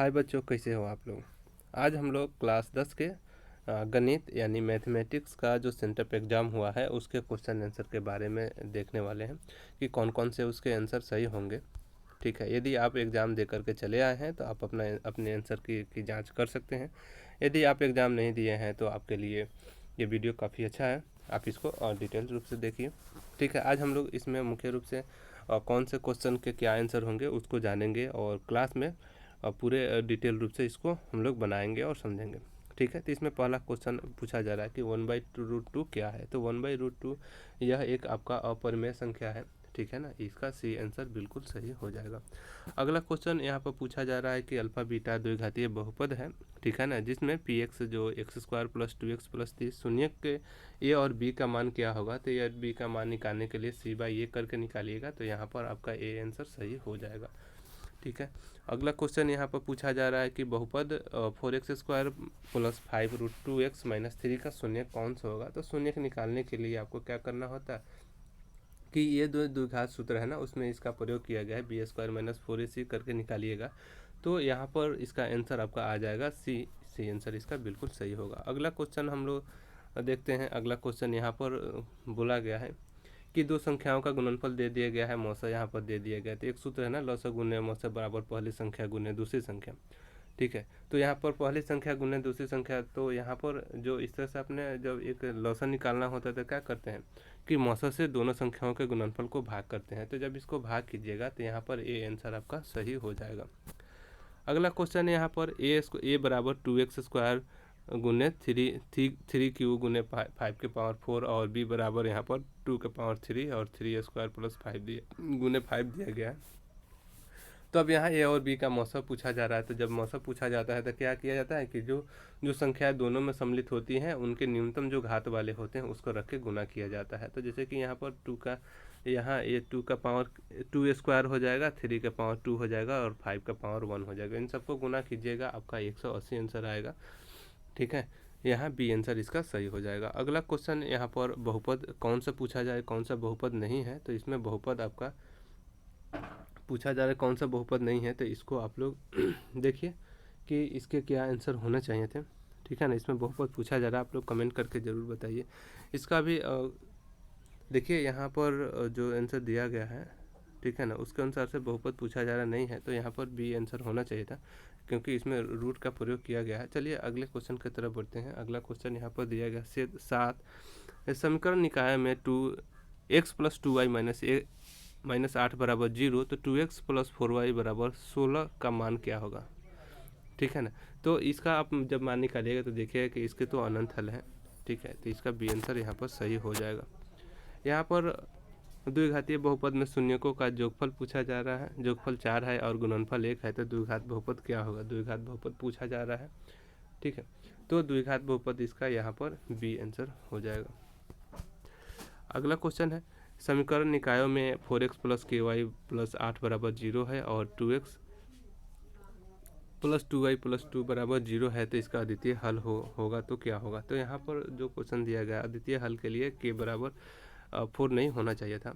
हाय बच्चों, कैसे हो आप लोग। आज हम लोग क्लास 10 के गणित यानी मैथमेटिक्स का जो सेंटअप एग्ज़ाम हुआ है उसके क्वेश्चन आंसर के बारे में देखने वाले हैं कि कौन कौन से उसके आंसर सही होंगे। ठीक है, यदि आप एग्ज़ाम दे करके चले आए हैं तो आप अपने आंसर की जांच कर सकते हैं। यदि आप एग्ज़ाम नहीं दिए हैं तो आपके लिए ये वीडियो काफ़ी अच्छा है, आप इसको और डिटेल रूप से देखिए। ठीक है, आज हम लोग इसमें मुख्य रूप से कौन से क्वेश्चन के क्या आंसर होंगे उसको जानेंगे और क्लास में पूरे डिटेल रूप से इसको हम लोग बनाएंगे और समझेंगे। ठीक है, तो इसमें पहला क्वेश्चन पूछा जा रहा है कि 1/√2 क्या है। तो 1/√2 यह एक आपका अपरिमेय संख्या है। ठीक है ना, इसका सी आंसर बिल्कुल सही हो जाएगा। अगला क्वेश्चन यहाँ पर पूछा जा रहा है कि अल्फा बीटा द्विघातीय बहुपद है। ठीक है ना, जिसमें पी एक्स जो x² + 2x + 3 शून्य के ए और बी का मान क्या होगा। तो ए और बी का मान निकालने के लिए c/a करके निकालिएगा, तो यहाँ पर आपका ए आंसर सही हो जाएगा। ठीक है, अगला क्वेश्चन यहाँ पर पूछा जा रहा है कि बहुपद 4x² + 5√2x - 3 का शून्य कौन सा होगा। तो शून्य निकालने के लिए आपको क्या करना होता है कि ये दो द्विघात सूत्र है ना, उसमें इसका प्रयोग किया गया है, b² - 4ac करके निकालिएगा। तो यहाँ पर इसका आंसर आपका आ जाएगा सी आंसर इसका बिल्कुल सही होगा। अगला क्वेश्चन हम लोग देखते हैं। अगला क्वेश्चन यहाँ पर बोला गया है कि दो संख्याओं का गुणनफल दे दिया गया है, मौसा यहाँ पर दे दिया गया है। तो एक सूत्र है ना, लॉसा गुने मौसा बराबर पहली संख्या गुने दूसरी संख्या। ठीक है, तो यहाँ पर पहली संख्या गुने दूसरी संख्या, तो यहाँ पर जो इस तरह से अपने जब एक लॉसा निकालना होता है तो क्या करते हैं कि मौसा से दोनों संख्याओं के गुणनफल को भाग करते हैं। तो जब इसको भाग कीजिएगा तो यहाँ पर ए आंसर आपका सही हो जाएगा। अगला क्वेश्चन है यहाँ पर ए बराबर 2x² गुने 3 गुने 5 के पावर 4 और बी बराबर यहाँ पर 2 के पावर 3 और 3² + 5 गुने 5 दिया गया है। तो अब यहाँ ए और बी का मौसा पूछा जा रहा है। तो जब मौसा पूछा जाता है तो क्या किया जाता है कि जो जो संख्याएं दोनों में सम्मिलित होती हैं उनके न्यूनतम जो घात वाले होते हैं उसको रख के गुना किया जाता है। तो जैसे कि यहाँ पर 2 का यहाँ ये 2 का पावर 2² हो जाएगा, 3 का पावर 2 हो जाएगा और 5 का पावर 1 हो जाएगा। इन सबको गुना कीजिएगा, आपका 180 आंसर आएगा। ठीक है, यहाँ बी आंसर इसका सही हो जाएगा। अगला क्वेश्चन यहाँ पर बहुपद कौन सा पूछा जाए, कौन सा बहुपद नहीं है। तो इसमें बहुपद आपका पूछा जा रहा है कौन सा बहुपद नहीं है। तो इसको आप लोग देखिए कि इसके क्या आंसर होना चाहिए थे। ठीक है ना, इसमें बहुपद पूछा जा रहा है, आप लोग कमेंट करके ज़रूर बताइए। इसका भी देखिए यहाँ पर जो आंसर दिया गया है, ठीक है ना, उसके अनुसार से बहुपद पूछा जा रहा नहीं है। तो यहाँ पर बी आंसर होना चाहिए था क्योंकि इसमें रूट का प्रयोग किया गया है। चलिए अगले क्वेश्चन की तरफ बढ़ते हैं। अगला क्वेश्चन यहाँ पर दिया गया 7 समीकरण निकाय में 2x + 2y - 8 बराबर 0। तो 2x + 4y बराबर 16 का मान क्या होगा। ठीक है ना, तो इसका आप जब मान निकालिएगा तो देखिएगा कि इसके तो अनंत हल है। ठीक है, तो इसका बी आंसर यहाँ पर सही हो जाएगा। यहाँ पर द्विघातीय बहुपद में शून्यकों का जोगफल पूछा जा रहा है। जोगफल 4 है और गुणनफल 1 है। तो द्विघात बहुपद क्या होगा, द्विघात बहुपद पूछा जा रहा है। ठीक है, तो द्विघात बहुपद इसका यहाँ पर बी आंसर हो जाएगा। अगला क्वेश्चन है समीकरण निकायों में 4x + ky + 8 बराबर 0 है और 2x + 2y + 2 बराबर 0 है। तो इसका अद्वितीय हल होगा तो क्या होगा। तो यहाँ पर जो क्वेश्चन दिया गया अद्वितीय हल के लिए k बराबर 4 नहीं होना चाहिए था।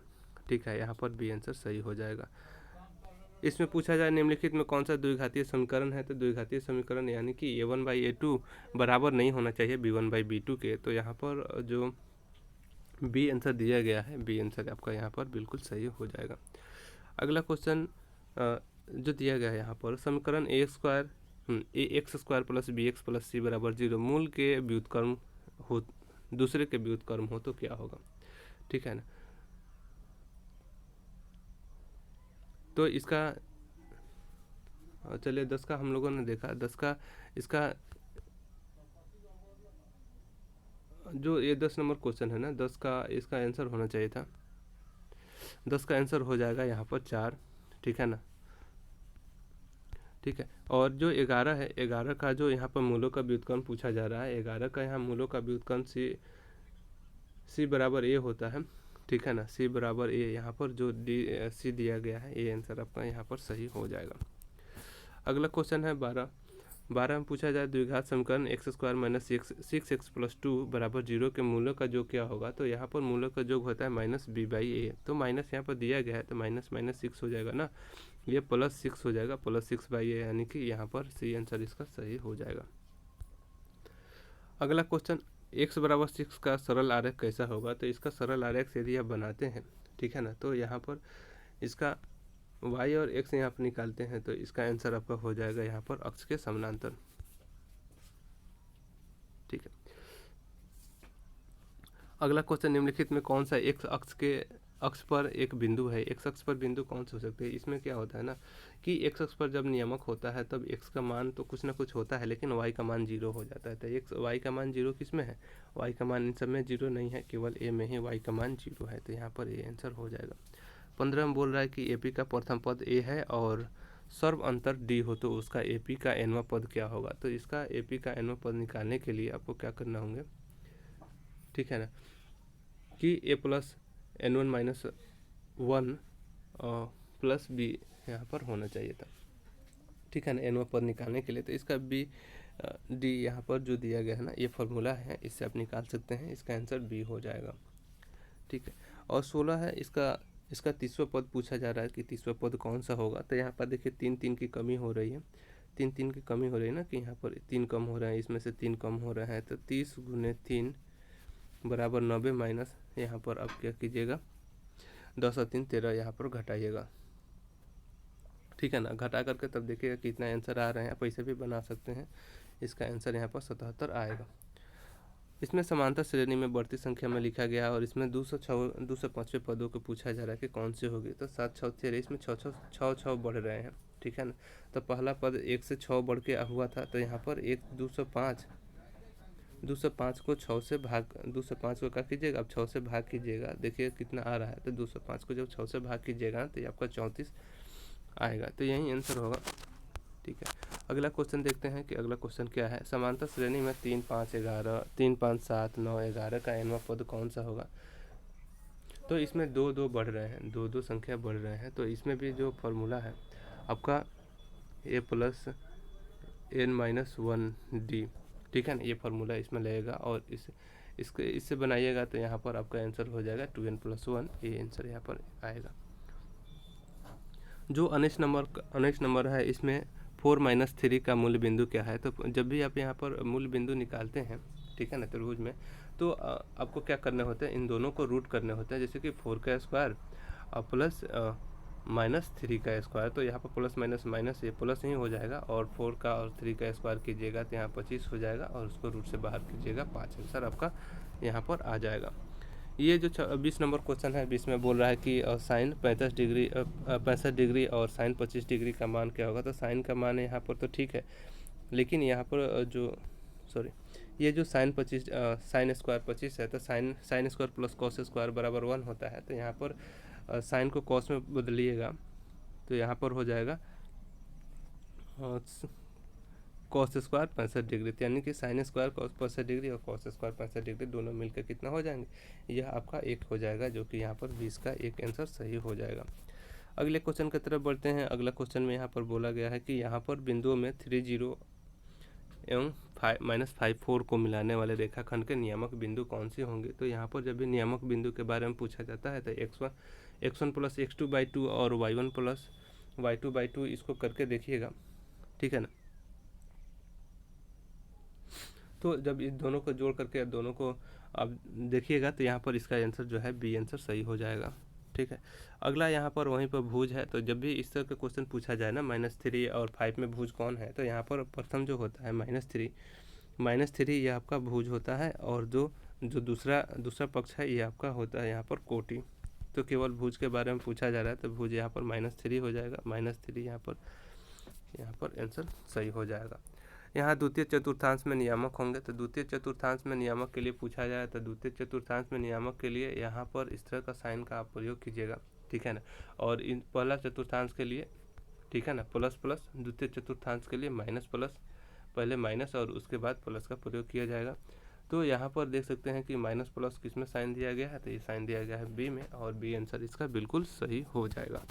ठीक है, यहाँ पर बी आंसर सही हो जाएगा। इसमें पूछा जाए निम्नलिखित में कौन सा द्विघातीय समीकरण है। तो द्विघातीय समीकरण यानी कि a1/a2 बराबर नहीं होना चाहिए b1/b2 के। तो यहाँ पर जो बी आंसर दिया गया है, बी आंसर आपका यहाँ पर बिल्कुल सही हो जाएगा। अगला क्वेश्चन जो दिया गया है यहाँ पर समीकरण ax² + bx + c बराबर 0 मूल के व्युत्क्रम हो, दूसरे के व्युत्क्रम हो तो क्या होगा। ठीक है ना, तो इसका चलिए 10 का हम लोगों ने देखा, 10 का इसका जो ये 10 नंबर क्वेश्चन है ना, 10 का इसका आंसर होना चाहिए था। 10 का आंसर हो जाएगा यहाँ पर 4। ठीक है ना, ठीक है, और जो 11 है, 11 का जो यहाँ पर मूलों का व्युत्क्रम पूछा जा रहा है, 11 का यहाँ मूलों का व्युत्क्रम सी बराबर ए होता है। ठीक है ना, सी बराबर ए, यहाँ पर जो सी दिया गया है, ये आंसर आपका यहाँ पर सही हो जाएगा। अगला क्वेश्चन है 12 में पूछा जाए द्विघात समीकरण x² - 6x + 2 बराबर 0 के मूलों का योग क्या होगा। तो यहाँ पर मूलों का योग होता है -b/a। तो माइनस यहाँ पर दिया गया है तो माइनस 6 हो जाएगा ना। ये +6 हो जाएगा, +6/a, यानी कि यहाँ पर सी आंसर इसका सही हो जाएगा। अगला क्वेश्चन, x = 6 का सरल आरेख कैसा होगा। तो इसका सरल आरेख यदि आप बनाते हैं, ठीक है ना, तो यहाँ पर इसका y और x यहाँ पर निकालते हैं तो इसका आंसर आपका हो जाएगा यहाँ पर अक्ष के समानांतर, ठीक है। अगला क्वेश्चन, निम्नलिखित में कौन सा x अक्ष पर एक बिंदु है। x अक्ष पर बिंदु कौन से हो सकते हैं। इसमें क्या होता है ना कि x अक्ष पर जब नियामक होता है तब x का मान तो कुछ ना कुछ होता है, लेकिन y का मान 0 हो जाता है। तो y का मान 0 किस में है, y का मान इन सब में 0 नहीं है, केवल a में ही y का मान 0 है। तो यहाँ पर a आंसर हो जाएगा। 15 में बोल रहा है कि AP का प्रथम पद a है और सर्व अंतर d हो तो उसका AP का nवां पद क्या होगा। तो इसका AP का nवां पद निकालने के लिए आपको क्या करना होंगे, ठीक है ना, कि a + n1 - 1 + b यहाँ पर होना चाहिए था, ठीक है ना, nवां पद निकालने के लिए। तो इसका b d यहाँ पर जो दिया गया है ना, ये फॉर्मूला है, इससे आप निकाल सकते हैं। इसका आंसर b हो जाएगा, ठीक है। और 16 है, इसका तीसरा पद पूछा जा रहा है कि तीसरा पद कौन सा होगा। तो यहाँ पर देखिए 3 की कमी हो रही है, 3 की कमी हो रही है ना, कि यहाँ पर 3 कम हो रहा है, इसमें से 3 कम हो रहा है। तो 30 × 3 = 90 माइनस यहाँ पर अब क्या कीजिएगा, 10 और 3 13 यहाँ पर घटाइएगा, ठीक है ना। घटा करके तब देखिएगा कितना आंसर आ रहे हैं। आप ऐसे भी बना सकते हैं। इसका आंसर यहाँ पर 77 आएगा। इसमें समांतर श्रेणी में बढ़ती संख्या में लिखा गया और इसमें 205वें पदों को पूछा जा रहा है कि कौन से होगी। तो 7 6 13, इसमें 6 बढ़ रहे हैं, ठीक है ना। तो पहला पद 1 से 6 बढ़ के हुआ था, तो यहाँ पर 205 को 6 से भाग, 205 को क्या कीजिएगा, अब 6 से भाग कीजिएगा, देखिए कितना आ रहा है। तो 205 को जब 6 से भाग कीजिएगा तो ये आपका 34 आएगा। तो यही आंसर होगा, ठीक है। अगला क्वेश्चन देखते हैं कि अगला क्वेश्चन क्या है। समांतर श्रेणी में 3 5 11, 3 5 7 9 11 का nवां पद कौन सा होगा। तो इसमें 2 2 बढ़ रहे हैं, 2 2 संख्या बढ़ रहे हैं। तो इसमें भी जो फॉर्मूला है आपका a + n-1d, ठीक है ना, ये फार्मूला इसमें लगेगा और इससे बनाइएगा तो यहाँ पर आपका आंसर हो जाएगा 2n + 1, ये आंसर यहाँ पर आएगा। जो अनिष्ट नंबर है, इसमें 4 - 3 का मूल बिंदु क्या है। तो जब भी आप यहाँ पर मूल बिंदु निकालते हैं, ठीक है ना, त्रिभुज में, तो आपको क्या करने होते हैं, इन दोनों को रूट करने होते हैं। जैसे कि 4 का स्क्वायर और प्लस -3 का स्क्वायर, तो यहाँ पर प्लस माइनस ये प्लस ही हो जाएगा, और 4 का और 3 का स्क्वायर कीजिएगा तो यहाँ 25 हो जाएगा, और उसको रूट से बाहर कीजिएगा 5, आंसर आपका यहाँ पर आ जाएगा। ये जो 20 नंबर क्वेश्चन है, 20 में बोल रहा है कि साइन 65 डिग्री और साइन 25 डिग्री का मान क्या होगा। तो साइन का मान यहाँ पर तो ठीक है, लेकिन यहाँ पर ये जो साइन स्क्वायर 25 है, तो sine square plus cos square = 1 होता है। तो यहाँ पर साइन को कॉस में बदलिएगा तो यहाँ पर हो जाएगा कॉस स्क्वायर 65 डिग्री, यानी कि साइन स्क्वायर कॉस 65 डिग्री और कॉस स्क्वायर 65 डिग्री दोनों मिलकर कितना हो जाएंगे, यह आपका 1 हो जाएगा, जो कि यहाँ पर 20 का एक आंसर सही हो जाएगा। अगले क्वेश्चन की तरफ बढ़ते हैं। अगला क्वेश्चन में यहाँ पर बोला गया है कि यहाँ पर बिंदुओं में 30 एवं -54 को मिलाने वाले रेखाखंड के नियामक बिंदु कौन से होंगे। तो यहाँ पर जब भी नियामक बिंदु के बारे में पूछा जाता है तो x1 + x2/2 और y1 + y2/2 इसको करके देखिएगा, ठीक है ना। तो जब इस दोनों को जोड़ करके दोनों को आप देखिएगा तो यहाँ पर इसका आंसर जो है बी आंसर सही हो जाएगा, ठीक है। अगला यहाँ पर वहीं पर भुज है। तो जब भी इस तरह का क्वेश्चन पूछा जाए ना, -3 और 5 में भुज कौन है, तो यहाँ पर प्रथम जो होता है -3 ये आपका भुज होता है, और जो दूसरा पक्ष है ये आपका होता है यहाँ पर कोटि। तो केवल भुज के बारे में पूछा जा रहा है, तो भुज यहाँ पर -3 हो जाएगा, -3 यहाँ पर आंसर सही हो जाएगा। यहाँ द्वितीय चतुर्थांश में नियामक होंगे। तो द्वितीय चतुर्थांश में नियामक के लिए पूछा जाए तो द्वितीय चतुर्थांश में नियामक के लिए यहाँ पर इस तरह का साइन का आप प्रयोग कीजिएगा, ठीक है ना। और इन पहला चतुर्थांश के लिए, ठीक है ना, प्लस, द्वितीय चतुर्थांश के लिए माइनस, पहले माइनस और उसके बाद प्लस का प्रयोग किया जाएगा। तो यहाँ पर देख सकते हैं कि माइनस प्लस किस में साइन दिया गया है, तो ये साइन दिया गया है बी में, और बी आंसर इसका बिल्कुल सही हो जाएगा।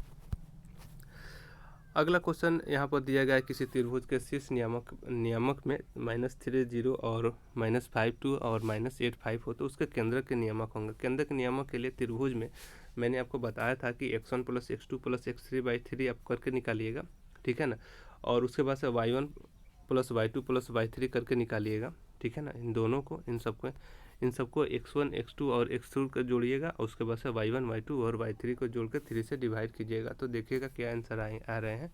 अगला क्वेश्चन यहाँ पर दिया गया है किसी त्रिभुज के शीर्ष नियामक में -30 और -52 और -85 हो तो उसके केंद्र के नियामक होंगे। केंद्र के नियामक के लिए त्रिभुज में मैंने आपको बताया था कि x1 plus x2 plus x3/3 आप करके निकालिएगा, ठीक है ना। और उसके बाद से y1 plus y2 plus y3 करके निकालिएगा, ठीक है ना। इन दोनों को, इन सबको x1 x2 और x3 को जोड़िएगा, और उसके बाद से y1 y2 और y3 को जोड़ के 3 से डिवाइड कीजिएगा, तो देखिएगा क्या आंसर आ रहे हैं।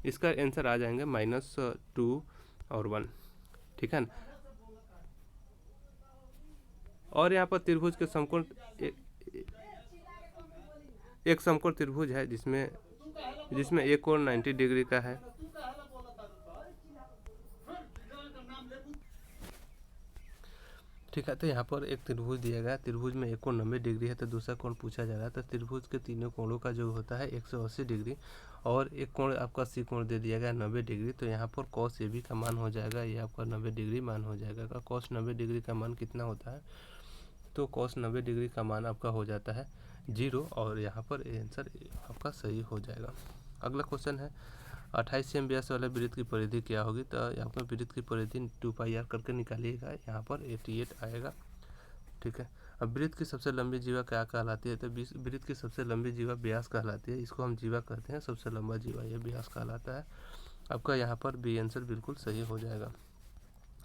इसका आंसर आ जाएंगे -2 और 1, ठीक है ना। और यहाँ पर त्रिभुज के समकोण, एक समकोण त्रिभुज है जिसमें एक कोण 90 डिग्री का है। ठीक है, तो यहाँ पर एक त्रिभुज दिया गया, त्रिभुज में एक कोण 90 डिग्री है, तो दूसरा कोण पूछा जा रहा है। तो त्रिभुज के तीनों कोणों का जो होता है 180 डिग्री, और एक कोण आपका सी कोण दे दिया गया 90 डिग्री। तो यहाँ पर cos AB का मान हो जाएगा, ये आपका 90 डिग्री मान हो जाएगा। cos 90 डिग्री का मान कितना होता है, तो cos 90 डिग्री का मान आपका हो जाता है 0, और यहाँ पर आंसर आपका सही हो जाएगा। अगला क्वेश्चन है 28 सेमी व्यास वाले वृत्त की परिधि क्या होगी। तो यहाँ पर वृत्त की परिधि 2πr करके निकालिएगा, यहाँ पर 88 आएगा, ठीक है। अब वृत्त की सबसे लंबी जीवा क्या कहलाती है, तो वृत्त की सबसे लंबी जीवा व्यास कहलाती है, इसको हम जीवा कहते हैं, सबसे लंबा जीवा यह व्यास कहलाता है। आपका यहाँ पर बी आंसर बिल्कुल सही हो जाएगा।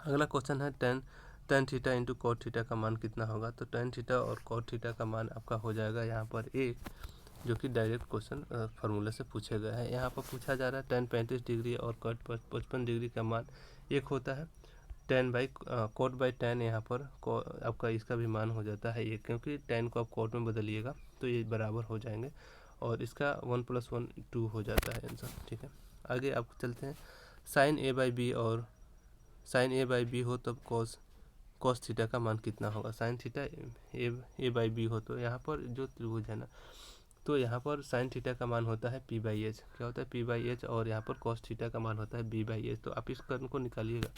अगला क्वेश्चन है tan theta into cot theta का मान कितना होगा। तो tan थीटा और cot थीटा का मान आपका हो जाएगा यहाँ पर 1, जो कि डायरेक्ट क्वेश्चन फार्मूला से पूछा गया है। यहाँ पर पूछा जा रहा है tan 35 डिग्री और cot 55 डिग्री का मान 1 होता है। cot बाई tan यहाँ पर आपका इसका भी मान हो जाता है 1, क्योंकि tan को आप cot में बदलिएगा तो ये बराबर हो जाएंगे, और इसका 1 + 1 2 हो जाता है आंसर, ठीक है। आगे आप चलते हैं, sin A/B और sin A/B हो तब cos थीटा का मान कितना होगा। sin थीटा A/B हो तो यहाँ पर जो त्रिभुज है ना, तो यहाँ पर sin थीटा का मान होता है P/H, क्या होता है P/H, और यहाँ पर cos थीटा का मान होता है B/H। तो आप इस कर्म को निकालिएगा,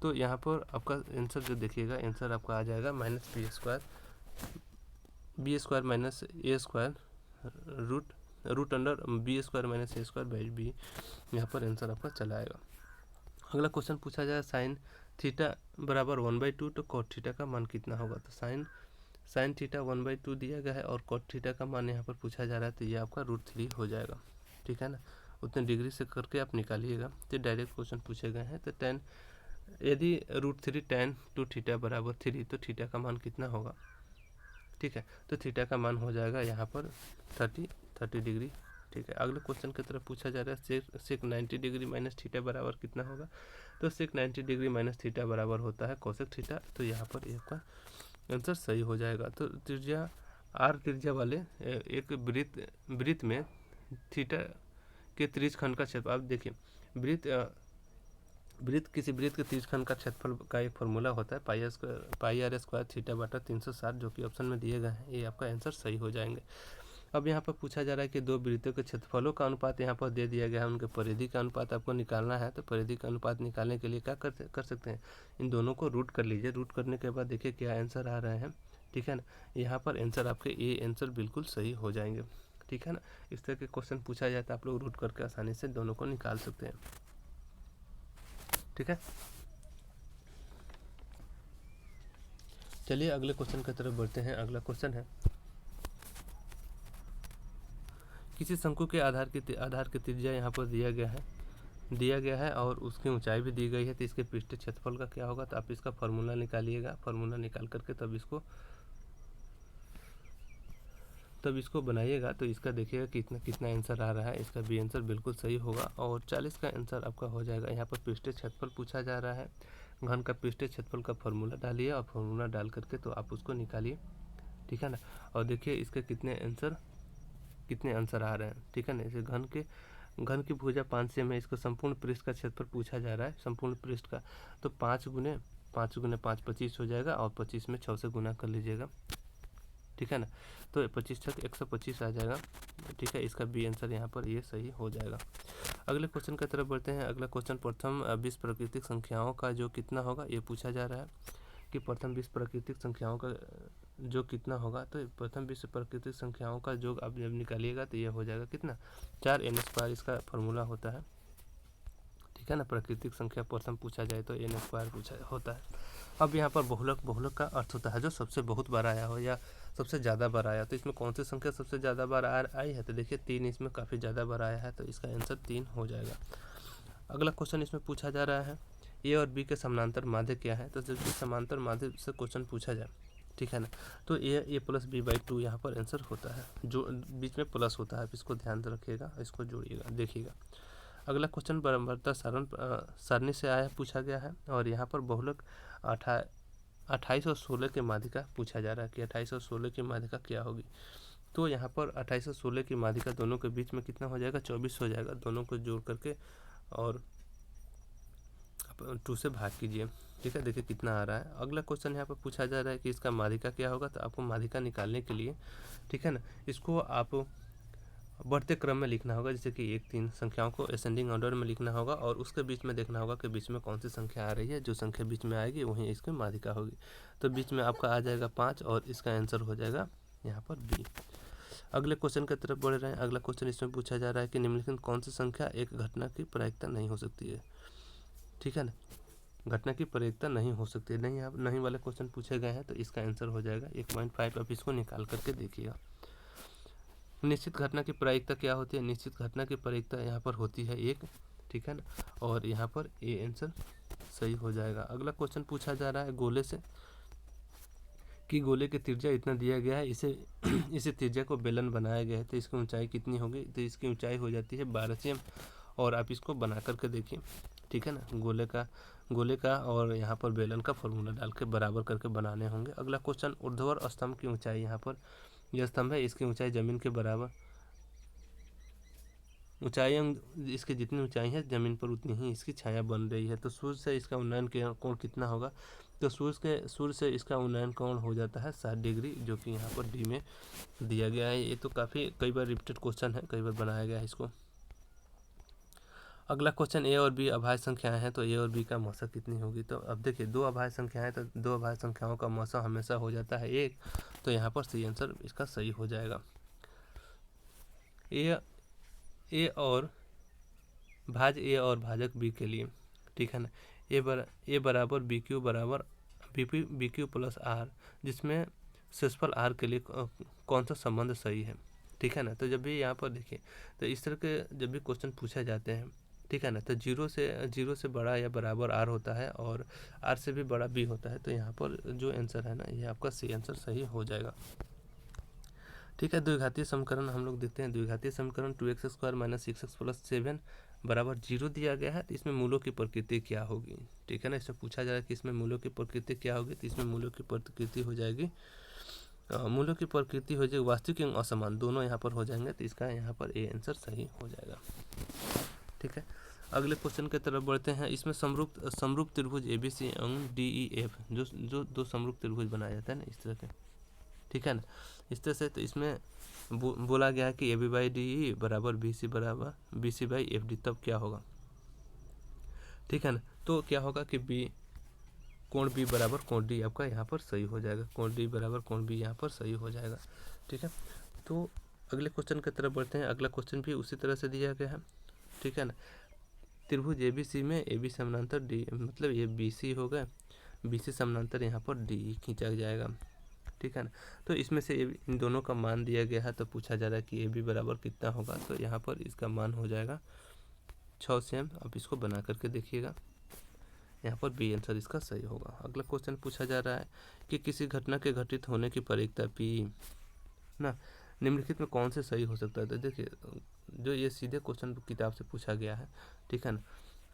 तो यहाँ पर आपका आंसर जो देखिएगा, आंसर आपका आ जाएगा -b² minus a² root under b² minus a²/b। यहाँ पर आंसर आपका चला आएगा। अगला क्वेश्चन पूछा जाए sin थीटा बराबर 1/2, तो cot थीटा का मान कितना होगा। तो sin थीटा 1/2 दिया गया है, और cot थीटा का मान यहाँ पर पूछा जा रहा है, तो ये आपका √3 हो जाएगा, ठीक है ना। उतने डिग्री से करके आप निकालिएगा, तो डायरेक्ट क्वेश्चन पूछे गए हैं। तो यदि √3 tan 2 थीटा बराबर 3, तो थीटा का मान कितना होगा, ठीक है। तो थीटा का मान हो जाएगा यहाँ पर 30 डिग्री, ठीक है। अगले क्वेश्चन की तरफ पूछा जा रहा है sec 90 डिग्री माइनस थीटा बराबर कितना होगा। तो sec 90 डिग्री माइनस थीटा बराबर होता है cosec थीटा। तो यहाँ पर आपका आंसर सही हो जाएगा। तो त्रिज्या r त्रिज्या वाले एक वृत्त में थीटा के त्रिज्यखंड का क्षेत्र, आप देखिए किसी वृत्त के त्रिज्यखंड का क्षेत्रफल का एक फार्मूला होता है πr² θ/360, जो कि ऑप्शन में दिए गए हैं। ये आपका आंसर सही हो जाएंगे। अब यहाँ पर पूछा जा रहा है कि दो वृत्तों के क्षेत्रफलों का अनुपात यहाँ पर दे दिया गया है, उनके परिधि का अनुपात आपको निकालना है। तो परिधि का अनुपात निकालने के लिए क्या कर सकते हैं, इन दोनों को रूट कर लीजिए। रूट करने के बाद देखिए क्या आंसर आ रहे हैं, ठीक है ना। यहाँ पर आंसर आपके ए आंसर बिल्कुल सही हो जाएंगे, ठीक है ना। इस तरह के क्वेश्चन पूछा जाए तो आप लोग रूट करके आसानी से दोनों को निकाल सकते हैं, ठीक है। चलिए अगले क्वेश्चन की तरफ बढ़ते हैं। अगला क्वेश्चन है, किसी शंकु के आधार की त्रिज्या यहाँ पर दिया गया है और उसकी ऊंचाई भी दी गई है। तो इसके पृष्ठीय क्षेत्रफल का क्या होगा। तो आप इसका फार्मूला निकालिएगा, फार्मूला निकाल करके तब इसको बनाइएगा। तो इसका देखिएगा कितना आंसर आ रहा है। इसका भी आंसर बिल्कुल सही होगा, और 40 का आंसर आपका हो जाएगा। यहाँ पर पृष्ठीय क्षेत्रफल पूछा जा रहा है, घन का पृष्ठीय क्षेत्रफल का फार्मूला डालिए, और फार्मूला डाल करके तो आप उसको निकालिए, ठीक है ना। और देखिए इसके कितने आंसर आ रहे हैं, ठीक है ना। इसे घन की भुजा 5 सेम है, इसको संपूर्ण पृष्ठ का क्षेत्रफल पूछा जा रहा है, संपूर्ण पृष्ठ का। तो 5 गुने 5 25 हो जाएगा, और 25 में 6 से गुना कर लीजिएगा, ठीक है ना। तो 25 छक 125 आ जाएगा, ठीक है। इसका बी आंसर यहाँ पर ये सही हो जाएगा। अगले क्वेश्चन की तरफ बढ़ते हैं। अगला क्वेश्चन प्रथम 20 प्राकृतिक संख्याओं का जो कितना होगा, ये पूछा जा रहा है कि प्रथम 20 प्राकृतिक संख्याओं का जो कितना होगा। तो प्रथम 20 प्राकृतिक संख्याओं का योग आप जब निकालिएगा तो ये हो जाएगा कितना, 4n²। इसका फार्मूला होता है, ठीक है ना। प्राकृतिक संख्या प्रथम पूछा जाए तो n स्क्वायर पूछा होता है। अब यहाँ पर बहुलक का अर्थ होता है जो सबसे बहुत बार आया हो या सबसे ज़्यादा बार आया। तो इसमें कौन सी संख्या सबसे ज़्यादा बार आई है, तो देखिए 3 इसमें काफ़ी ज़्यादा बार आया है, तो इसका आंसर 3 हो जाएगा। अगला क्वेश्चन इसमें पूछा जा रहा है ए और बी के समानांतर माध्य क्या है। तो जब समांतर माध्य से क्वेश्चन पूछा जाए, ठीक है ना, तो ए प्लस बी बाई 2 यहाँ पर आंसर होता है, जो बीच में प्लस होता है। इसको ध्यान रखिएगा, इसको जोड़िएगा, देखिएगा। अगला क्वेश्चन बराबरता सारणी से आया पूछा गया है और यहाँ पर बहुलक 28 और 16 के माध्यिका पूछा जा रहा है कि 28 और 16 की माध्यिका क्या होगी। तो यहाँ पर 28 और 16 की माध्यिका दोनों के बीच में कितना हो जाएगा, 24 हो जाएगा। दोनों को जोड़ करके और 2 से भाग कीजिए, ठीक है। देखिए कितना आ रहा है। अगला क्वेश्चन यहाँ पर पूछा जा रहा है कि इसका माध्यिका क्या होगा। तो आपको माध्यिका निकालने के लिए, ठीक है ना, इसको आप बढ़ते क्रम में लिखना होगा, जैसे कि 1 3 संख्याओं को असेंडिंग ऑर्डर में लिखना होगा और उसके बीच में देखना होगा कि बीच में कौन सी संख्या आ रही है। जो संख्या बीच में आएगी वहीं इसकी माध्यिका होगी। तो बीच में आपका आ जाएगा 5 और इसका आंसर हो जाएगा यहाँ पर बी। अगले क्वेश्चन की तरफ बढ़ रहे हैं। अगला क्वेश्चन इसमें पूछा जा रहा है कि निम्नलिखित कौन सी संख्या एक घटना की प्रायिकता नहीं हो सकती है, ठीक है ना। घटना की प्रायिकता नहीं हो सकती है, नहीं वाले क्वेश्चन पूछे गए हैं, तो इसका आंसर हो जाएगा 1.5। अब इसको निकाल करके देखिएगा। निश्चित घटना की प्रायिकता क्या होती है। निश्चित घटना की प्रायिकता यहाँ पर होती है 1, ठीक है ना, और यहाँ पर ए आंसर सही हो जाएगा। अगला क्वेश्चन पूछा जा रहा है गोले से कि गोले की त्रिज्या इतना दिया गया है, इसे त्रिज्या को बेलन बनाया गया है, तो इसकी ऊंचाई कितनी होगी। तो इसकी ऊंचाई हो जाती है 12 cm और आप इसको बना करके देखिए, ठीक है ना। गोले का और यहाँ पर बेलन का फॉर्मूला डाल के बराबर करके बनाने होंगे। अगला क्वेश्चन ऊर्ध्वाधर स्तंभ की ऊंचाई, यहाँ पर यह स्तंभ है, इसकी ऊंचाई जमीन के बराबर, ऊंचाई इसकी जितनी ऊंचाई है जमीन पर उतनी ही इसकी छाया बन रही है। तो सूर्य से इसका उन्नयन कोण कितना होगा। तो सूर्य से इसका उन्नयन कोण हो जाता है 60 डिग्री, जो कि यहाँ पर डी में दिया गया है। ये तो काफ़ी कई बार रिपीटेड क्वेश्चन है, कई बार बनाया गया है इसको। अगला क्वेश्चन ए और बी अभाज्य संख्याएं हैं, तो ए और बी का मौसा कितनी होगी। तो अब देखिए 2 अभाज्य संख्याएं, तो 2 अभाज्य संख्याओं का मौसा हमेशा हो जाता है 1, तो यहाँ पर सी आंसर इसका सही हो जाएगा। ए और भाजक बी के लिए, ठीक है ना, ए बराबर बी क्यू बराबर बी क्यू प्लस आर, जिसमें शेषफल आर के लिए कौन सा संबंध सही है, ठीक है ना। तो जब भी यहाँ पर देखिए, तो इस तरह के जब भी क्वेश्चन पूछे जाते हैं, ठीक है ना, तो जीरो से बड़ा या बराबर आर होता है और आर से भी बड़ा बी होता है। तो यहाँ पर जो आंसर है ना, ये आपका सी आंसर सही हो जाएगा, ठीक है। द्विघातीय समीकरण हम लोग देखते हैं। द्विघातीय समीकरण 2x² - 6x + 7 बराबर 0 दिया गया है। तो इसमें मूलों की प्रकृति क्या होगी, ठीक है ना। इसमें पूछा जा रहा है कि इसमें मूलों की प्रकृति क्या होगी। तो इसमें मूलों की प्रकृति हो जाएगी वास्तविक एवं असमान, दोनों यहाँ पर हो जाएंगे। तो इसका यहाँ पर ए आंसर सही हो जाएगा, ठीक है। अगले क्वेश्चन की तरफ बढ़ते हैं। इसमें समरूप त्रिभुज ABC एवं DEF, जो 2 समरूप त्रिभुज बनाया जाता है ना, इस तरह के, ठीक है ना, इस तरह से। तो इसमें बोला गया है कि AB/DE बराबर BC/FD, तब क्या होगा, ठीक है ना। तो क्या होगा कि कोण B बराबर कोण D आपका यहाँ पर सही हो जाएगा। कोण D बराबर कोण B यहाँ पर सही हो जाएगा, ठीक है। तो अगले क्वेश्चन की तरफ बढ़ते हैं। अगला क्वेश्चन भी उसी तरह से दिया गया है, ठीक है ना। त्रिभुज ABC में AB समानांतर D, मतलब ये BC हो गया, BC समानांतर यहाँ पर DE खींचा जाएगा, ठीक है ना। तो इसमें से इन दोनों का मान दिया गया है। तो पूछा जा रहा है कि AB बराबर कितना होगा। तो यहाँ पर इसका मान हो जाएगा 6 cm। अब इसको बना करके देखिएगा, यहाँ पर बी आंसर इसका सही होगा। अगला क्वेश्चन पूछा जा रहा है कि किसी घटना के घटित होने की प्रायिकता P ना निम्नलिखित में कौन से सही हो सकता है। तो देखिए, जो ये सीधे क्वेश्चन किताब से पूछा गया है, ठीक है ना,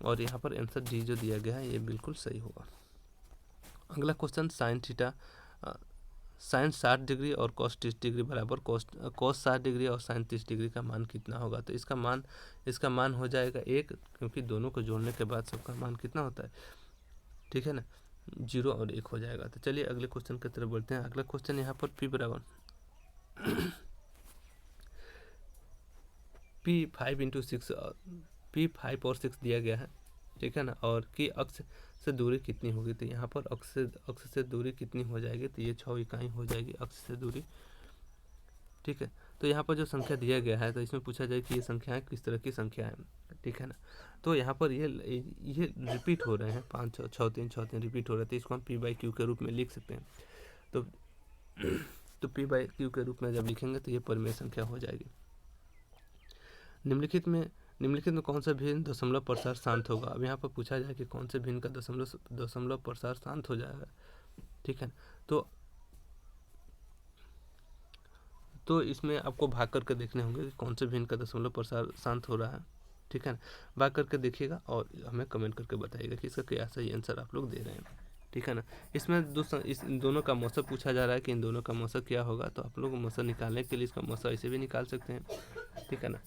और यहाँ पर आंसर डी जो दिया गया है ये बिल्कुल सही होगा। अगला क्वेश्चन साइन 60 डिग्री और कॉस 30 डिग्री बराबर कॉस 60 डिग्री और साइन 30 डिग्री का मान कितना होगा। तो इसका मान हो जाएगा 1, क्योंकि दोनों को जोड़ने के बाद सबका मान कितना होता है, ठीक है ना, 0 और 1 हो जाएगा। तो चलिए अगले क्वेश्चन की तरफ बढ़ते हैं। अगला क्वेश्चन यहाँ पर P बराबर P5 और 6 दिया गया है, ठीक है ना, और कि अक्ष से दूरी कितनी होगी। तो यहाँ पर अक्ष से दूरी कितनी हो जाएगी। तो ये 6 इकाई हो जाएगी अक्ष से दूरी, ठीक है। तो यहाँ पर जो संख्या दिया गया है तो इसमें पूछा जाए कि ये संख्याएं किस तरह की संख्या है, ठीक है ना। तो यहाँ पर ये रिपीट हो रहे हैं, 5 6 6 3 6 3 रिपीट हो रहे थे, इसको हम p/q के रूप में लिख सकते हैं। तो p/q के रूप में जब लिखेंगे तो ये परिमेय संख्या हो जाएगी। निम्नलिखित में कौन सा भिन्न दशमलव प्रसार शांत होगा। अब यहाँ पर पूछा जाए कि कौन से भिन्न का दशमलव प्रसार शांत हो जाएगा, ठीक है। तो इसमें आपको भाग करके देखने होंगे कि कौन से भिन्न का दशमलव प्रसार शांत हो रहा है, ठीक है ना। भाग करके देखिएगा और हमें कमेंट करके बताइएगा कि इसका क्या सही आंसर आप लोग दे रहे हैं, ठीक है ना। इसमें इस दोनों का मौसम पूछा जा रहा है कि इन दोनों का मौसम क्या होगा, तो आप लोग मौसम निकालने के लिए इसका मौसम ऐसे भी निकाल सकते हैं, ठीक है ना।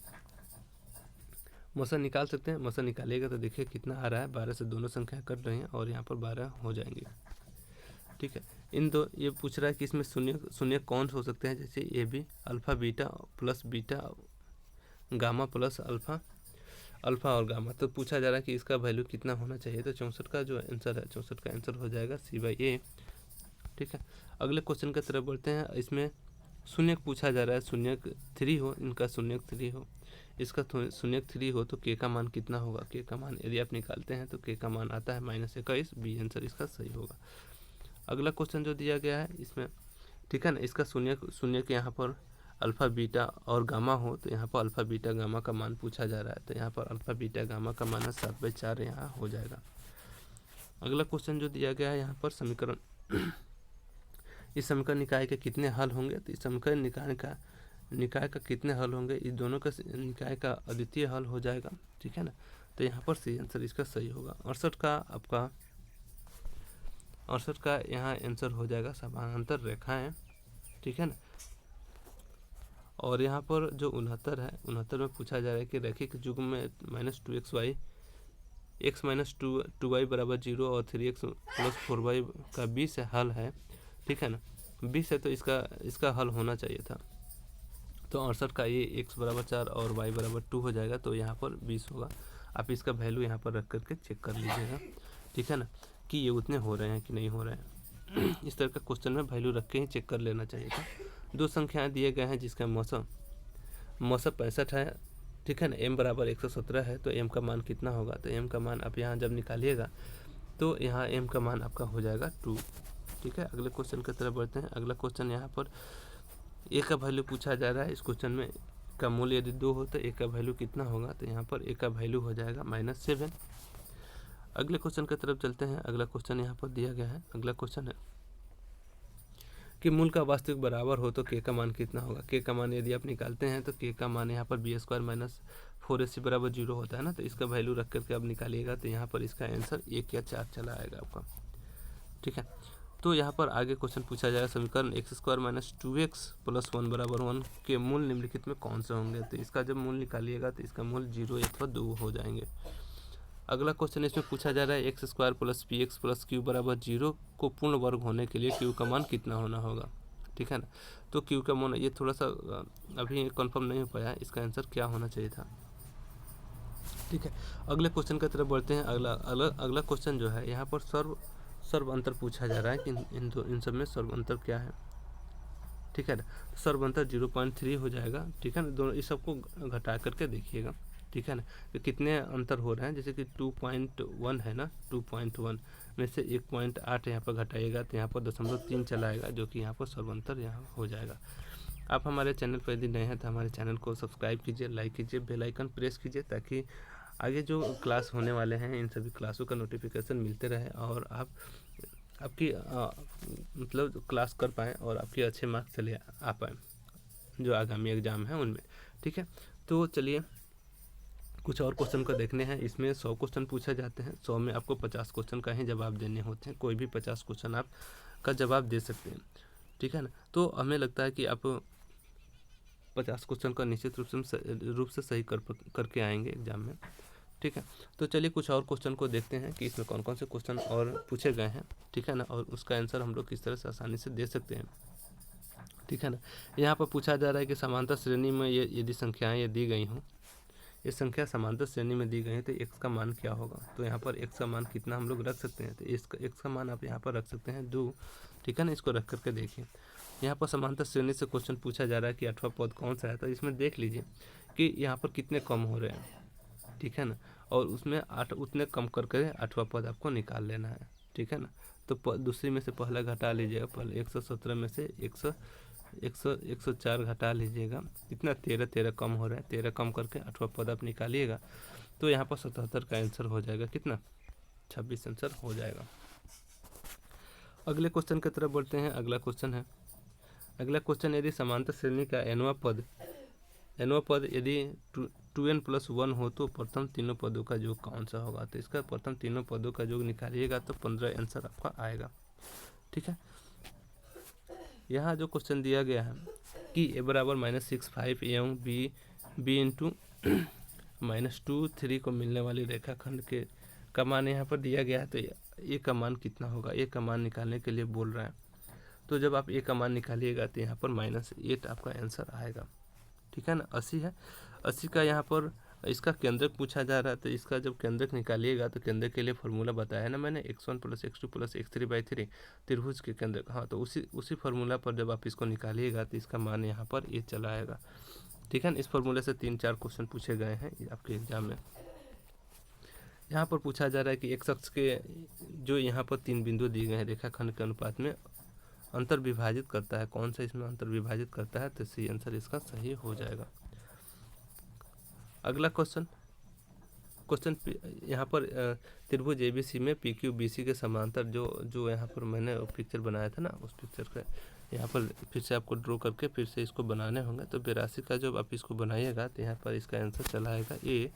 मौसम निकाल सकते हैं, मौसम निकालिएगा तो देखिए कितना आ रहा है, 12 से दोनों संख्या कट रही हैं और यहाँ पर 12 हो जाएंगे, ठीक है। ये पूछ रहा है कि इसमें शून्य कौन से हो सकते हैं, जैसे A B, alpha beta plus beta, gamma plus alpha और गामा। तो पूछा जा रहा है कि इसका वैल्यू कितना होना चाहिए। तो 64 का जो आंसर है, 64 का आंसर हो जाएगा C/A, ठीक है। अगले क्वेश्चन की तरफ बढ़ते हैं। इसमें शून्य पूछा जा रहा है, शून्य 3 हो, इनका शून्य 3 हो, इसका शून्य 3 हो तो के का मान कितना होगा। के का मान यदि आप निकालते हैं तो के का मान आता है -21, बी आंसर इसका सही होगा। अगला क्वेश्चन जो दिया गया है इसमें, ठीक है ना, इसका शून्य के यहाँ पर अल्फ़ा बीटा और गामा हो, तो यहाँ पर अल्फ़ा बीटा गामा का मान पूछा जा रहा है। तो यहाँ पर अल्फ़ा बीटा गामा का मान 7/4 यहाँ हो जाएगा। अगला क्वेश्चन जो दिया गया है यहाँ पर समीकरण, इस समीकरण निकाय के कितने हल होंगे। तो इस समीकरण निकाय का कितने हल होंगे, इस दोनों का निकाय का अद्वितीय हल हो जाएगा, ठीक है ना। तो यहाँ पर सी आंसर इसका सही होगा। 68 का यहाँ आंसर हो जाएगा समानांतर रेखाएं, ठीक है ना। और यहाँ पर जो 69 है, 69 में पूछा जा रहा है कि रैखिक युग्म में -2xy x - 2y = 0 और 3x + 4y का 20 हल है, ठीक है ना। 20 है तो इसका हल होना चाहिए था। तो 68 का ये x = 4 और y = 2 हो जाएगा, तो यहाँ पर 20 होगा। आप इसका वैल्यू यहाँ पर रख करके चेक कर लीजिएगा, ठीक है ना, कि ये उतने हो रहे हैं कि नहीं हो रहे हैं। इस तरह का क्वेश्चन में वैल्यू रख के ही चेक कर लेना चाहिए था। दो संख्याएं दिए गए हैं जिसका मौसम 65 है, ठीक है ना। m = 117 है, तो m का मान कितना होगा। तो m का मान आप यहाँ जब निकालिएगा तो यहाँ m का मान आपका हो जाएगा 2, ठीक है। अगले क्वेश्चन की तरफ बढ़ते हैं। अगला क्वेश्चन यहाँ पर a का वैल्यू पूछा जा रहा है। इस क्वेश्चन में का मूल्य यदि 2 हो तो a का वैल्यू कितना होगा। तो यहाँ पर a का वैल्यू हो जाएगा -7। अगले क्वेश्चन की तरफ चलते हैं। अगला क्वेश्चन यहाँ पर दिया गया है। अगला क्वेश्चन है कि मूल का वास्तविक बराबर हो तो k का मान कितना होगा। k का मान यदि आप निकालते हैं तो k का मान यहाँ पर b² - 4ac = 0 होता है ना। तो इसका वैल्यू रख करके आप निकालिएगा तो यहाँ पर इसका आंसर 1 या 4 चला आएगा आपका, ठीक है। तो यहाँ पर आगे क्वेश्चन पूछा जाएगा समीकरण x² - 2x + 1 = 1 के मूल निम्नलिखित में कौन से होंगे। तो इसका जब मूल निकालिएगा तो इसका मूल 0 अथवा 2 हो जाएंगे। अगला क्वेश्चन इसमें पूछा जा रहा है x² + px + q = 0 को पूर्ण वर्ग होने के लिए q का मान कितना होना होगा, ठीक है ना। तो q का मान ये थोड़ा सा अभी कंफर्म नहीं हो पाया, इसका आंसर क्या होना चाहिए था, ठीक है। अगले क्वेश्चन की तरफ बढ़ते हैं। अगला क्वेश्चन जो है यहाँ पर सर्व अंतर पूछा जा रहा है कि इन सब में सर्व अंतर क्या है, ठीक है ना। सर्व अंतर 0.3 हो जाएगा, ठीक है ना। दोनों इस सबको घटा करके देखिएगा, ठीक है ना, तो कितने अंतर हो रहे हैं। जैसे कि 2.1 है ना, 2.1 में से 1.8 यहाँ पर घटाइएगा तो यहाँ पर 0.3 चला आएगा, जो कि यहाँ पर सर्वांतर यहाँ हो जाएगा। आप हमारे चैनल पर यदि नए हैं तो हमारे चैनल को सब्सक्राइब कीजिए, लाइक कीजिए, बेल आइकन प्रेस कीजिए, ताकि आगे जो क्लास होने वाले हैं इन सभी क्लासों का नोटिफिकेशन मिलते रहे और आपकी मतलब क्लास कर पाएँ और आपके अच्छे मार्क्स चले आ पाएँ जो आगामी एग्ज़ाम है उनमें, ठीक है। तो चलिए कुछ और क्वेश्चन को देखने हैं। इसमें 100 क्वेश्चन पूछे जाते हैं, 100 में आपको 50 क्वेश्चन का ही जवाब देने होते हैं। कोई भी 50 क्वेश्चन आप का जवाब दे सकते हैं, ठीक है ना। तो हमें लगता है कि आप 50 क्वेश्चन का निश्चित रूप से सही करके आएंगे एग्जाम में, ठीक है। तो चलिए कुछ और क्वेश्चन को देखते हैं कि इसमें कौन कौन से क्वेश्चन और पूछे गए हैं, ठीक है ना, और उसका आंसर हम लोग किस तरह से आसानी से दे सकते हैं, ठीक है ना। यहाँ पर पूछा जा रहा है कि समांतर श्रेणी में ये यदि संख्याएँ ये दी गई हों, ये संख्या समांतर श्रेणी में दी गई है तो x का मान क्या होगा। तो यहाँ पर x का मान कितना हम लोग रख सकते हैं, तो x का मान आप यहाँ पर रख सकते हैं 2। ठीक है ना, इसको रख करके देखिए। यहाँ पर समांतर श्रेणी से क्वेश्चन पूछा जा रहा है कि 8वां पद कौन सा है, तो इसमें देख लीजिए कि यहाँ पर कितने कम हो रहे हैं। ठीक है ना, और उसमें 8 उतने कम करके 8वां पद आपको निकाल लेना है। ठीक है ना, तो दूसरी में से पहला घटा लीजिएगा, पहले 117 में से 104 घटा लीजिएगा, कितना 13 कम हो रहा है, 13 कम करके 8वां पद आप निकालिएगा तो यहाँ पर 77 का आंसर हो जाएगा, कितना 26 आंसर हो जाएगा। अगले क्वेश्चन की तरफ बढ़ते हैं। अगला क्वेश्चन यदि समांतर श्रेणी का nवां पद यदि 2n+1 हो तो प्रथम तीनों पदों का योग कौन सा होगा। तो इसका प्रथम तीनों पदों का योग निकालिएगा तो 15 आंसर आपका आएगा। ठीक है, यहाँ जो क्वेश्चन दिया गया है कि a बराबर -6 एवं b इंटू -2 3 को मिलने वाली रेखाखंड के का मान यहाँ पर दिया गया है, तो a का मान कितना होगा, a का मान निकालने के लिए बोल रहा है। तो जब आप a का मान निकालिएगा तो यहाँ पर -8 आपका आंसर आएगा। ठीक है ना, 80 है, 80 का यहाँ पर इसका केंद्रक पूछा जा रहा है, तो इसका जब केंद्रक निकालिएगा तो केंद्रक के लिए फॉर्मूला बताया है ना मैंने, x1 + x2 + x3/3 त्रिभुज के केंद्रक। हाँ, तो उसी फार्मूला पर जब आप इसको निकालिएगा तो इसका मान यहाँ पर ये चला आएगा। ठीक है ना, इस फार्मूले से 3-4 क्वेश्चन पूछे गए हैं आपके एग्जाम में। यहाँ पर पूछा जा रहा है कि एक शख्स के जो यहाँ पर 3 बिंदु दिए गए हैं रेखाखंड के अनुपात में अंतर विभाजित करता है, कौन सा इसमें अंतर विभाजित करता है, तो सी आंसर इसका सही हो जाएगा। अगला क्वेश्चन यहाँ पर त्रिभुज ABC में PQBC के समांतर जो यहाँ पर मैंने पिक्चर बनाया था ना, उस पिक्चर का यहाँ पर फिर से आपको ड्रॉ करके फिर से इसको बनाने होंगे। तो 82 का जब आप इसको बनाइएगा तो यहाँ पर इसका आंसर चला आएगा A।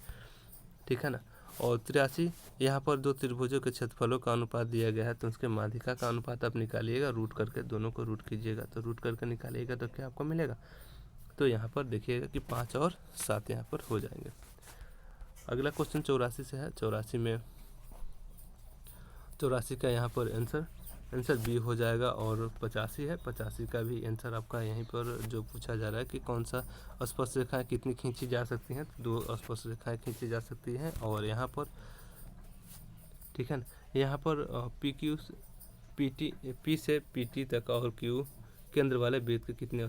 ठीक है ना, और 83 यहाँ पर दो त्रिभुजों के क्षेत्रफलों का अनुपात दिया गया है, तो उसके माध्यिका का अनुपात आप निकालिएगा, रूट करके दोनों को रूट कीजिएगा, तो रूट करके निकालिएगा तो क्या आपको मिलेगा, तो यहाँ पर देखिएगा कि 5 और 7 यहाँ पर हो जाएंगे। अगला क्वेश्चन 84 से है। 84 का यहाँ पर आंसर बी हो जाएगा, और 85 है, 85 का भी आंसर आपका यहीं पर जो पूछा जा रहा है कि कौन सा स्पर्श रेखाएं कितनी खींची जा सकती हैं, तो 2 स्पर्श रेखाएं खींची जा सकती हैं। और यहाँ पर ठीक है ना, यहाँ पर P से PT तक और Q केंद्र वाले वृत्त के कितने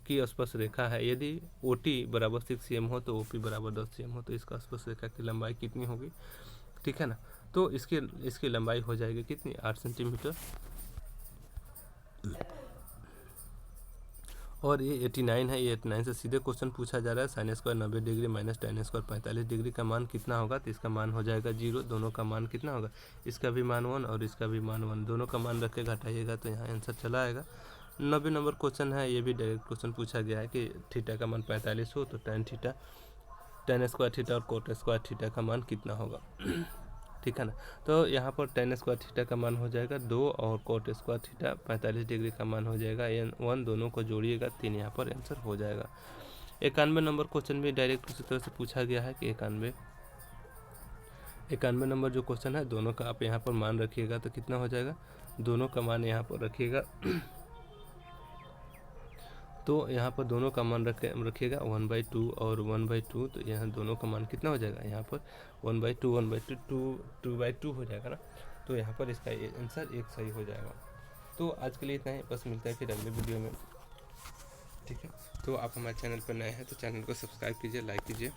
की स्पर्श रेखा है। यदि OT बराबर 6 cm हो तो OP बराबर 10 cm हो, तो इसका स्पर्श रेखा की लंबाई कितनी होगी। ठीक है ना, तो इसकी लंबाई हो जाएगी कितनी, 8 सेंटीमीटर। और ये 89 है, ये 89 से सीधे क्वेश्चन पूछा जा रहा है। sin square 90 degree minus tan square 45 degree का मान कितना होगा, तो इसका मान हो जाएगा 0। दोनों का मान कितना होगा, इसका भी मान 1 और इसका भी मान 1, दोनों का मान रख के घटाइएगा तो यहाँ आंसर चला आएगा। 90 नंबर क्वेश्चन है, ये भी डायरेक्ट क्वेश्चन पूछा गया है कि थीटा का मान 45 हो तो tan स्क्वायर थीटा और कोट स्क्वायर थीटा का मान कितना होगा। ठीक है ना, तो यहाँ पर tan स्क्वायर थीटा का मान हो जाएगा 2 और कोट स्क्वायर थीटा 45 डिग्री का मान हो जाएगा 1, दोनों को जोड़िएगा 3, यहाँ पर आंसर हो जाएगा। 91 नंबर क्वेश्चन भी डायरेक्ट उसी तरह से पूछा गया है कि 91 नंबर जो क्वेश्चन है, दोनों का आप यहाँ पर मान रखिएगा तो कितना हो जाएगा, दोनों का मान यहाँ पर रखिएगा तो यहाँ पर दोनों का मान रखिएगा 1/2 और 1/2, तो यहाँ दोनों का मान कितना हो जाएगा, यहाँ पर 1/2 2/2 हो जाएगा ना, तो यहाँ पर इसका आंसर 1 सही हो जाएगा। तो आज के लिए इतना ही, बस मिलता है फिर अगले वीडियो में। ठीक है, तो आप हमारे चैनल पर नए हैं तो चैनल को सब्सक्राइब कीजिए, लाइक कीजिए।